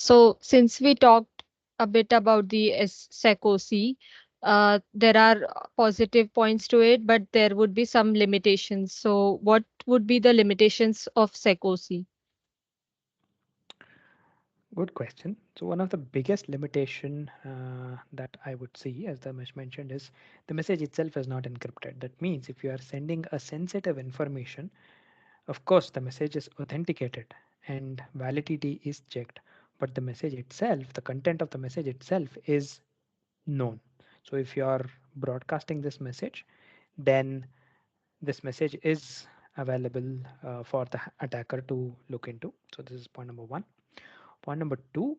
So since we talked a bit about the SecOC, there are positive points to it, but there would be some limitations. So what would be the limitations of SecOC? Good question. So one of the biggest limitation that I would see, as the mesh mentioned, is the message itself is not encrypted. That means if you are sending a sensitive information, of course the message is authenticated and validity is checked, but the message itself, the content of the message itself is known. So if you are broadcasting this message, then this message is available for the attacker to look into. So this is point number one. Point number two,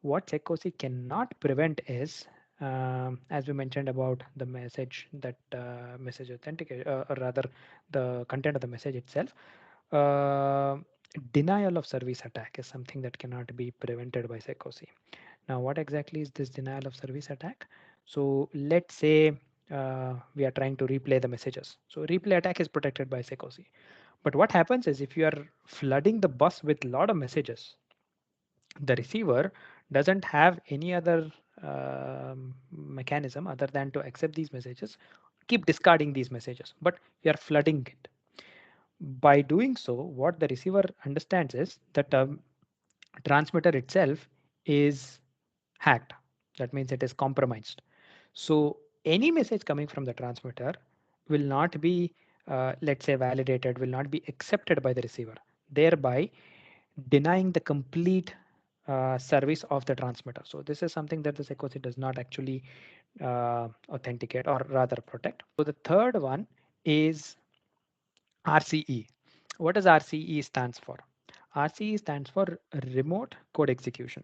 what SecOC cannot prevent is, as we mentioned about the message, that message authenticate, or rather the content of the message itself, uh, denial of service attack is something that cannot be prevented by SecOC. Now, what exactly is this denial of service attack? So let's say we are trying to replay the messages. So replay attack is protected by SecOC. But what happens is if you are flooding the bus with a lot of messages, the receiver doesn't have any other mechanism other than to accept these messages, keep discarding these messages, but you are flooding it. By doing so, what the receiver understands is that the transmitter itself is hacked. That means it is compromised. So any message coming from the transmitter will not be, let's say, validated, will not be accepted by the receiver, thereby denying the complete service of the transmitter. So this is something that the SecOC does not actually authenticate or rather protect. So the third one is RCE. What does RCE stands for? RCE stands for remote code execution.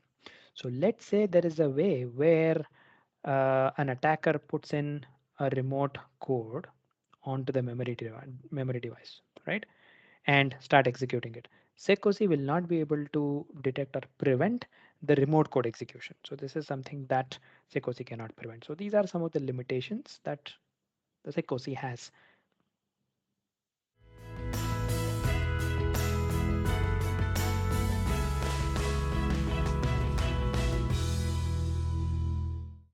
So let's say there is a way where an attacker puts in a remote code onto the memory device, right? And start executing it. SecOC will not be able to detect or prevent the remote code execution. So this is something that SecOC cannot prevent. So these are some of the limitations that the SecOC has